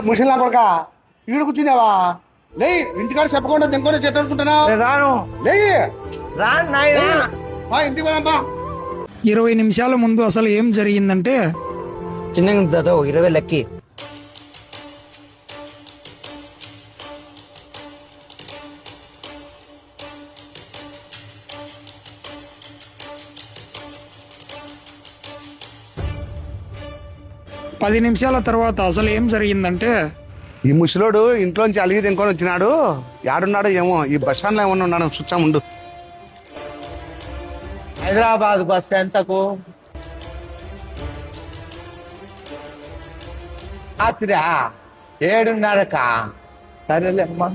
ముషిలా కొడక ఈడ కూర్చుందావా? లే, ఇంటికాడ చెప్పకుండా దెంకొని చెట్టు అనుకుంటున్నావు. రాను లే, రాను నాయనా. ఇంటికి పోదాంపా. 20 నిమిషాల ముందు అసలు ఏం జరిగిందంటే, చిన్నగా 20 లెక్కి 10 నిమిషాల తర్వాత అసలు ఏం జరిగిందంటే, ఈ ముసలోడు ఇంట్లోంచి అలిగి దెంకొని వచ్చినాడు. యాడున్నాడో ఏమో, ఈ బస్ స్టాండ్ లో ఏమన్నా ఉన్నాడు చూచ్చా ఉండు. హైదరాబాద్ బస్ ఎంతకు? రాత్రి 7:30కా? సరేలే అమ్మా.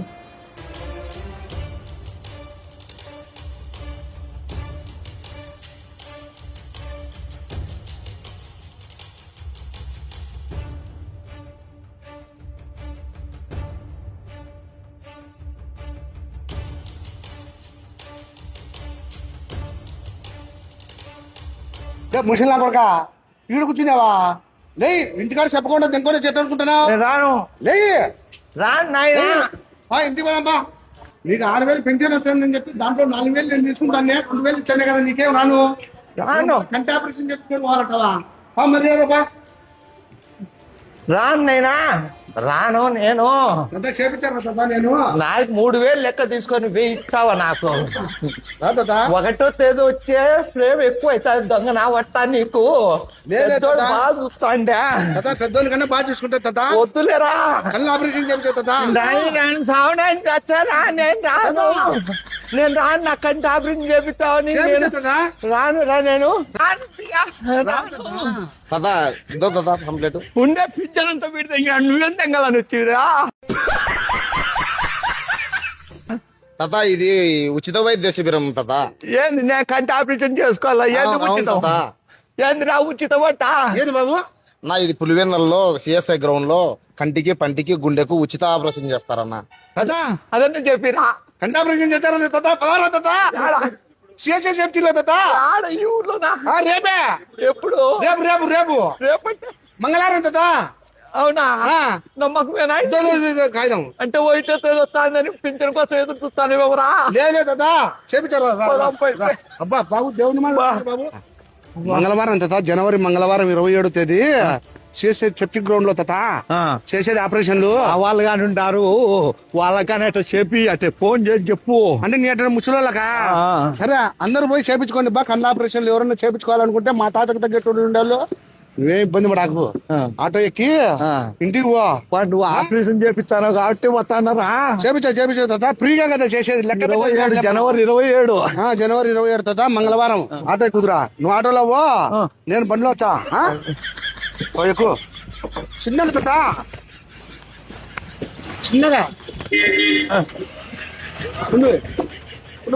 ముషిలా కొడక ఈడ కూర్చుందావా? లే, ఇంటికాడ చెప్పకుండా దెంకొని చెట్టు అనుకుంటున్నావు. రాను లే, రాను నాయనా. ఇంటికి పోదాంపా. నీకు 6,000 పెన్షన్ వస్తుందని చెప్పి దాంట్లో 4,000 నేను తీసుకుంటాను. 2,000 ఇచ్చానే కదా, నీకేం రాను. రాను కంటి ఆపరేషన్ చెప్పుకొని పోవాలంటావా? మరి ఏదోపా రాను నాయనా, రాను. నేను అంతా చేపించాను కదా నేను. నాకు 3,000 లెక్క తీసుకొని 1,000 ఇస్తావా నాకు? రాదా? ఒకటో తేదీ వచ్చే ప్రేమ ఎక్కువ అవుతుంది. దొంగ నా వట్టా నీకు. పెద్దోడు బాగా చూస్తాండే. పెద్దోళ్ళ కన్నా బాగా చూసుకుంటా తాత. వద్దులేరా, కళ్ళు ఆపరేషన్ చేయించా తాత. నేను సావడానికి వచ్చారా? నేను రాను, నేను రాను. నా కంటి ఆపరేషన్ చేపిస్తావని రాను రా. నేను కంప్లీట్ ఉండే పిక్చర్ అంతా వీడి దగ్గర నువ్వేం తెంగాలని వచ్చిరా? తాత ఇది ఉచిత వైద్య శిబిరం తాత. ఏంది నేను కంటి ఆపరేషన్ చేసుకోవాలా? ఏంది ఉచితం? ఏందిరా ఉచితం అట్ట? ఏంది బాబు? నా ఇది పులివెందులలో సిఎస్ఐ గ్రౌండ్ లో కంటికి పంటికి గుండెకు ఉచిత ఆపరేషన్ చేస్తారన్న. తాత అదన్నీ చెప్పిరా. కంటి ఆపరేషన్ చేస్తారని తాత. పదారా తాత. సేఫ్టీలో తాత. ఆడ ఈ ఊర్లోనా? రేపే. ఎప్పుడు? రేపు రేపు రేపు రేపంటే మంగళవారం తాత. అవునా? నమ్మకమేనా? కాగితం అంటే వైట్ వస్తానని పింఛన్ కోసం ఎదురు చూస్తాను. ఎవరా లేదు తాత, చేపించారు. అబ్బా బాబు, దేవుని బాబు. మంగళవారం తాత, జనవరి మంగళవారం 27వ తేదీ చేసేది చర్చి గ్రౌండ్ లో తాత. చేసేది ఆపరేషన్లు. వాళ్ళు కానీ ఉంటారు, వాళ్ళకని అట్లా చెప్పి అట్లా ఫోన్ చేసి చెప్పు. అంటే నీ అట్లా ముసలోళ్ళకా? సరే, అందరు పోయి చేపించుకోండి బా. కళ్ళ ఆపరేషన్లు ఎవరన్నా చేపించుకోవాలనుకుంటే మా తాతకు తగ్గట్టు ఉండేవాళ్ళు. నువ్వేం ఇబ్బంది పడకు. ఆటో ఎక్కి ఇంటికి పో. నువ్వు ఆపరేషన్ చేపిస్తాను కాబట్టి వస్తానరా? చేపించా తాత. ఫ్రీగా కదా చేసేది. లెక్క జనవరి 27. జనవరి 27 తాత, మంగళవారం. ఆటో కుదురా. నువ్వు ఆటోలో పో, నేను బండిలో వచ్చా. ఎక్కువ చిన్నది తాత, చిన్నగా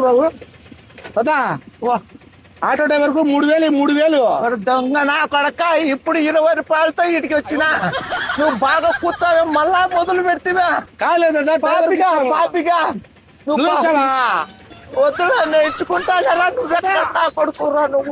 బాబు. తాత ఆటో డ్రైవర్ కు 3,000. దొంగ నా కొడక, ఇప్పుడు 20 రూపాయలతో ఇటుకి వచ్చిన. నువ్వు బాగా కూర్తావే, మళ్ళా మొదలు పెడితే కాలేదు పాపిగా నువ్వు వద్దులే, నేను ఇచ్చుకుంటా. నువ్వు కొడుకురా నువ్వు.